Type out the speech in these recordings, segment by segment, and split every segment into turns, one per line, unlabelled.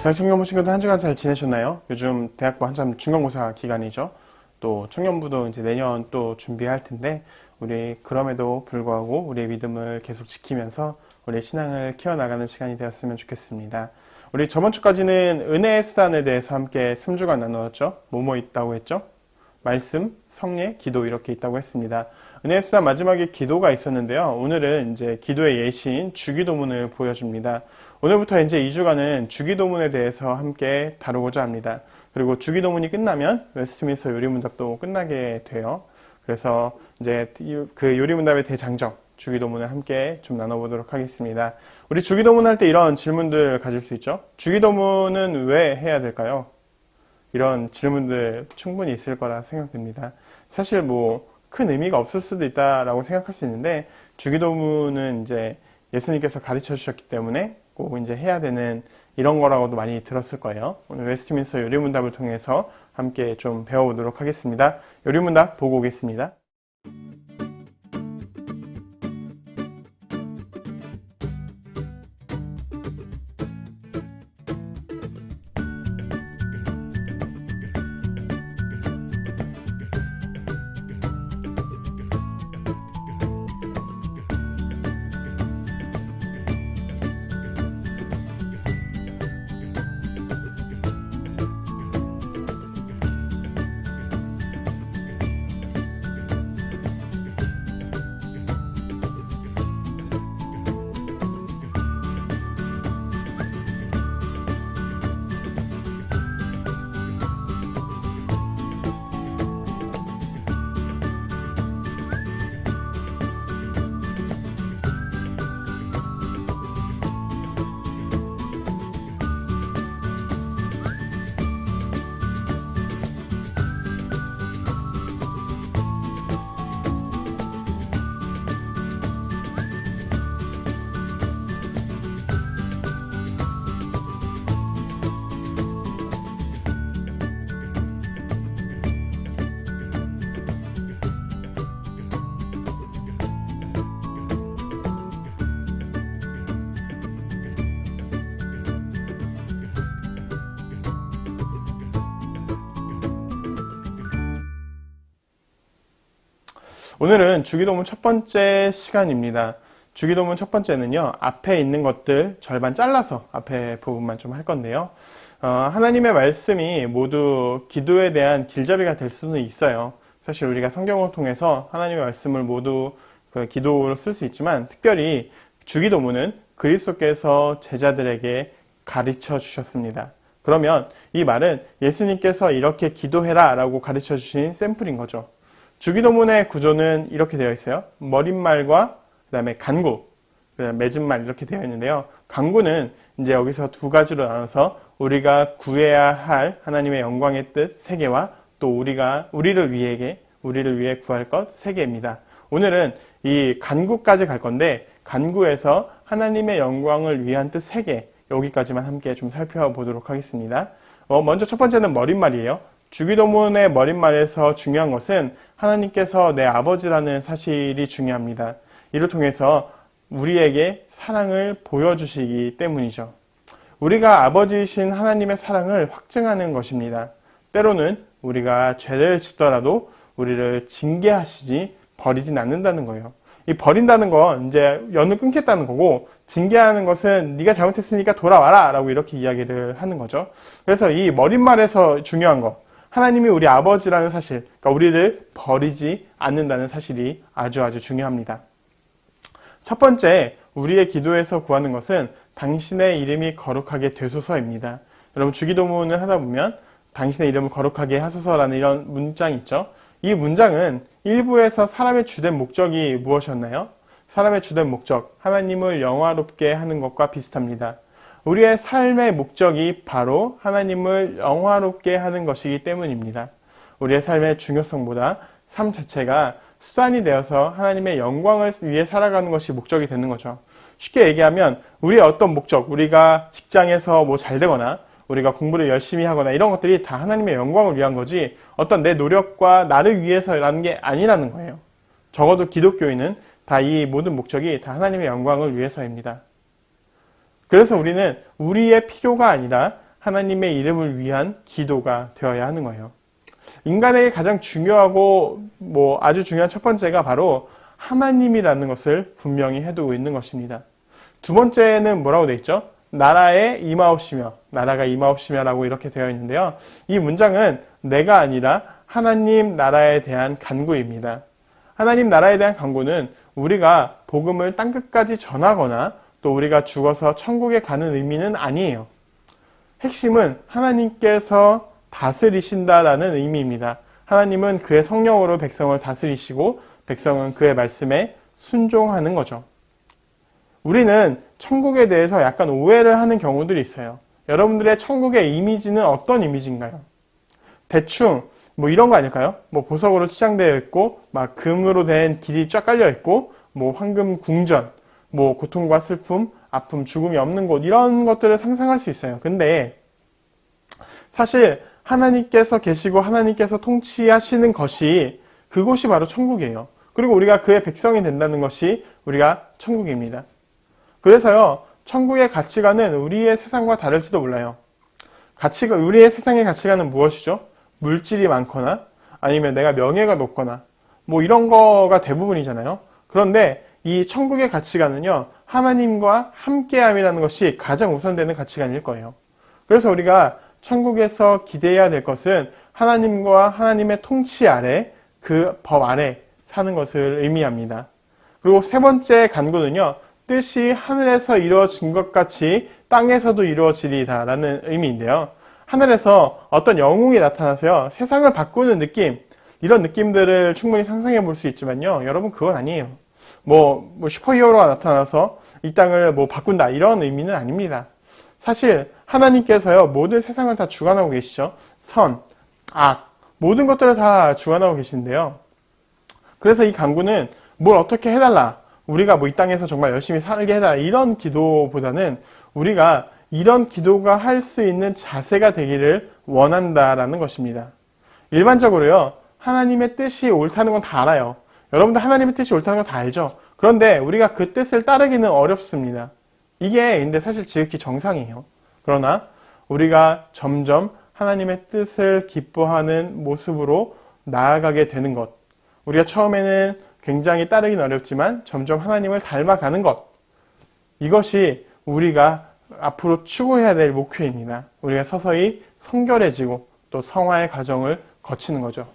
대학청년부 친구들 한 주간 잘 지내셨나요? 요즘 대학부 한참 중간고사 기간이죠. 또 청년부도 이제 내년 또 준비할 텐데, 우리 그럼에도 불구하고 우리의 믿음을 계속 지키면서 우리의 신앙을 키워나가는 시간이 되었으면 좋겠습니다. 우리 저번 주까지는 은혜의 수단에 대해서 함께 3주간 나누었죠. 뭐뭐 있다고 했죠? 말씀, 성례, 기도 이렇게 있다고 했습니다. 은혜의 수단 마지막에 기도가 있었는데요. 오늘은 이제 기도의 예시인 주기도문을 보여줍니다. 오늘부터 이제 2주간은 주기도문에 대해서 함께 다루고자 합니다. 그리고 주기도문이 끝나면 웨스트민스터 요리문답도 끝나게 돼요. 그래서 이제 그 요리문답의 대장정, 주기도문을 함께 좀 나눠보도록 하겠습니다. 우리 주기도문 할 때 이런 질문들 가질 수 있죠. 주기도문은 왜 해야 될까요? 이런 질문들 충분히 있을 거라 생각됩니다. 사실 큰 의미가 없을 수도 있다라고 생각할 수 있는데, 주기도문은 이제 예수님께서 가르쳐 주셨기 때문에 꼭 이제 해야 되는 이런 거라고도 많이 들었을 거예요. 오늘 웨스트민스터 요리문답을 통해서 함께 좀 배워보도록 하겠습니다. 요리문답 보고 오겠습니다. 오늘은 주기도문 첫 번째 시간입니다. 주기도문 첫 번째는요, 앞에 있는 것들 절반 잘라서 앞에 부분만 좀 할 건데요. 하나님의 말씀이 모두 기도에 대한 길잡이가 될 수는 있어요. 사실 우리가 성경을 통해서 하나님의 말씀을 모두 기도로 쓸 수 있지만, 특별히 주기도문은 그리스도께서 제자들에게 가르쳐 주셨습니다. 그러면 이 말은 예수님께서 이렇게 기도해라 라고 가르쳐 주신 샘플인 거죠. 주기도문의 구조는 이렇게 되어 있어요. 머릿말과 그 다음에 간구, 그 다음에 맺은말 이렇게 되어 있는데요. 간구는 이제 여기서 두 가지로 나눠서 우리가 구해야 할 하나님의 영광의 뜻 3개와 또 우리를 위해 구할 것 3개입니다. 오늘은 이 간구까지 갈 건데, 간구에서 하나님의 영광을 위한 뜻 3개, 여기까지만 함께 좀 살펴보도록 하겠습니다. 먼저 첫 번째는 머릿말이에요. 주기도문의 머릿말에서 중요한 것은 하나님께서 내 아버지라는 사실이 중요합니다. 이를 통해서 우리에게 사랑을 보여주시기 때문이죠. 우리가 아버지이신 하나님의 사랑을 확증하는 것입니다. 때로는 우리가 죄를 짓더라도 우리를 징계하시지 버리진 않는다는 거예요. 이 버린다는 건 이제 연을 끊겠다는 거고, 징계하는 것은 네가 잘못했으니까 돌아와라 라고 이렇게 이야기를 하는 거죠. 그래서 이 머릿말에서 중요한 거, 하나님이 우리 아버지라는 사실, 그러니까 우리를 버리지 않는다는 사실이 아주 중요합니다. 첫 번째, 우리의 기도에서 구하는 것은 당신의 이름이 거룩하게 되소서입니다. 여러분, 주기도문을 하다 보면 당신의 이름을 거룩하게 하소서라는 이런 문장이 있죠. 이 문장은 일부에서 사람의 주된 목적이 무엇이었나요? 사람의 주된 목적, 하나님을 영화롭게 하는 것과 비슷합니다. 우리의 삶의 목적이 바로 하나님을 영화롭게 하는 것이기 때문입니다. 우리의 삶의 중요성보다 삶 자체가 수단이 되어서 하나님의 영광을 위해 살아가는 것이 목적이 되는 거죠. 쉽게 얘기하면 우리의 어떤 목적, 우리가 직장에서 잘 되거나 우리가 공부를 열심히 하거나 이런 것들이 다 하나님의 영광을 위한 거지, 어떤 내 노력과 나를 위해서라는 게 아니라는 거예요. 적어도 기독교인은 다 이 모든 목적이 다 하나님의 영광을 위해서입니다. 그래서 우리는 우리의 필요가 아니라 하나님의 이름을 위한 기도가 되어야 하는 거예요. 인간에게 가장 중요하고 아주 중요한 첫 번째가 바로 하나님이라는 것을 분명히 해두고 있는 것입니다. 두 번째는 뭐라고 되어 있죠? 나라에 임하옵시며, 나라가 임하옵시며 라고 이렇게 되어 있는데요. 이 문장은 내가 아니라 하나님 나라에 대한 간구입니다. 하나님 나라에 대한 간구는 우리가 복음을 땅끝까지 전하거나 또 우리가 죽어서 천국에 가는 의미는 아니에요. 핵심은 하나님께서 다스리신다라는 의미입니다. 하나님은 그의 성령으로 백성을 다스리시고 백성은 그의 말씀에 순종하는 거죠. 우리는 천국에 대해서 약간 오해를 하는 경우들이 있어요. 여러분들의 천국의 이미지는 어떤 이미지인가요? 대충 이런 거 아닐까요? 보석으로 치장되어 있고 막 금으로 된 길이 쫙 깔려 있고 황금 궁전, 고통과 슬픔, 아픔, 죽음이 없는 곳, 이런 것들을 상상할 수 있어요. 근데 사실 하나님께서 계시고 하나님께서 통치하시는 것이 그곳이 바로 천국이에요. 그리고 우리가 그의 백성이 된다는 것이 우리가 천국입니다. 그래서요, 천국의 가치관은 우리의 세상과 다를지도 몰라요. 우리의 세상의 가치관은 무엇이죠? 물질이 많거나 아니면 내가 명예가 높거나 이런 거가 대부분이잖아요. 그런데 이 천국의 가치관은요, 하나님과 함께함이라는 것이 가장 우선되는 가치관일 거예요. 그래서 우리가 천국에서 기대해야 될 것은 하나님과 하나님의 통치 아래, 그 법 아래 사는 것을 의미합니다. 그리고 세 번째 간구는요, 뜻이 하늘에서 이루어진 것 같이 땅에서도 이루어지리다 라는 의미인데요. 하늘에서 어떤 영웅이 나타나서요, 세상을 바꾸는 느낌, 이런 느낌들을 충분히 상상해 볼 수 있지만요, 여러분 그건 아니에요. 슈퍼히어로가 나타나서 이 땅을 바꾼다, 이런 의미는 아닙니다. 사실 하나님께서요, 모든 세상을 다 주관하고 계시죠. 선, 악, 모든 것들을 다 주관하고 계신데요. 그래서 이 간구는 뭘 어떻게 해달라, 우리가 이 땅에서 정말 열심히 살게 해달라, 이런 기도보다는 우리가 이런 기도가 할 수 있는 자세가 되기를 원한다라는 것입니다. 일반적으로요, 하나님의 뜻이 옳다는 건 다 알아요. 여러분들 하나님의 뜻이 옳다는 건 다 알죠. 그런데 우리가 그 뜻을 따르기는 어렵습니다. 이게 근데 사실 지극히 정상이에요. 그러나 우리가 점점 하나님의 뜻을 기뻐하는 모습으로 나아가게 되는 것, 우리가 처음에는 굉장히 따르기는 어렵지만 점점 하나님을 닮아가는 것, 이것이 우리가 앞으로 추구해야 될 목표입니다. 우리가 서서히 성결해지고 또 성화의 과정을 거치는 거죠.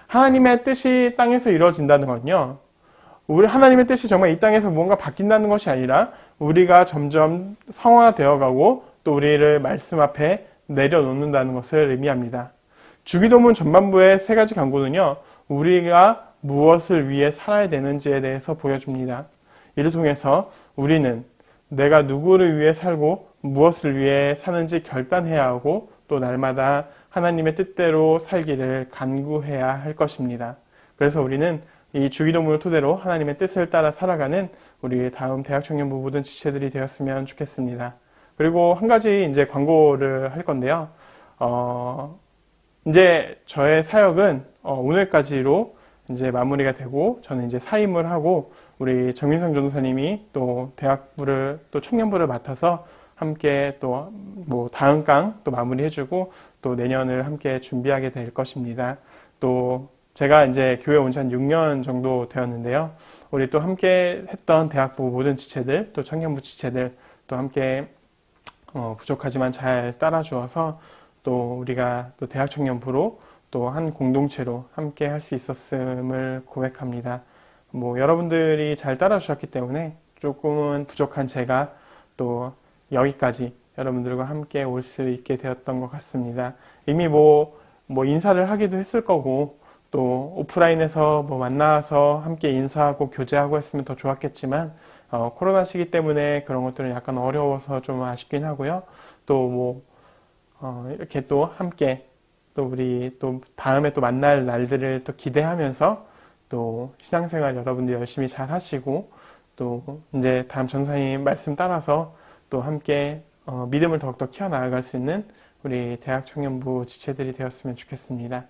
하나님의 뜻이 땅에서 이루어진다는 건요, 우리 하나님의 뜻이 정말 이 땅에서 뭔가 바뀐다는 것이 아니라 우리가 점점 성화되어 가고 또 우리를 말씀 앞에 내려놓는다는 것을 의미합니다. 주기도문 전반부의 세 가지 간구는요, 우리가 무엇을 위해 살아야 되는지에 대해서 보여줍니다. 이를 통해서 우리는 내가 누구를 위해 살고 무엇을 위해 사는지 결단해야 하고 또 날마다 하나님의 뜻대로 살기를 간구해야 할 것입니다. 그래서 우리는 이 주기도문을 토대로 하나님의 뜻을 따라 살아가는 우리 다음 대학청년부 모든 지체들이 되었으면 좋겠습니다. 그리고 한 가지 이제 광고를 할 건데요. 이제 저의 사역은 오늘까지로 이제 마무리가 되고 저는 이제 사임을 하고 우리 정민성 전도사님이 또 대학부를 또 청년부를 맡아서 함께 또 다음 강 또 마무리해주고 또 내년을 함께 준비하게 될 것입니다. 또 제가 이제 교회 온 지 한 6년 정도 되었는데요. 우리 또 함께 했던 대학부 모든 지체들 또 청년부 지체들 또 함께 부족하지만 잘 따라주어서 또 우리가 또 대학 청년부로 또 한 공동체로 함께 할 수 있었음을 고백합니다. 여러분들이 잘 따라주셨기 때문에 조금은 부족한 제가 또 여기까지 여러분들과 함께 올 수 있게 되었던 것 같습니다. 이미 인사를 하기도 했을 거고 또 오프라인에서 만나서 함께 인사하고 교제하고 했으면 더 좋았겠지만 코로나 시기 때문에 그런 것들은 약간 어려워서 좀 아쉽긴 하고요. 또 이렇게 또 함께 또 우리 또 다음에 또 만날 날들을 또 기대하면서 또 신앙생활 여러분들 열심히 잘 하시고 또 이제 다음 전사님 말씀 따라서 또 함께 믿음을 더욱더 키워나갈 수 있는 우리 대학 청년부 지체들이 되었으면 좋겠습니다.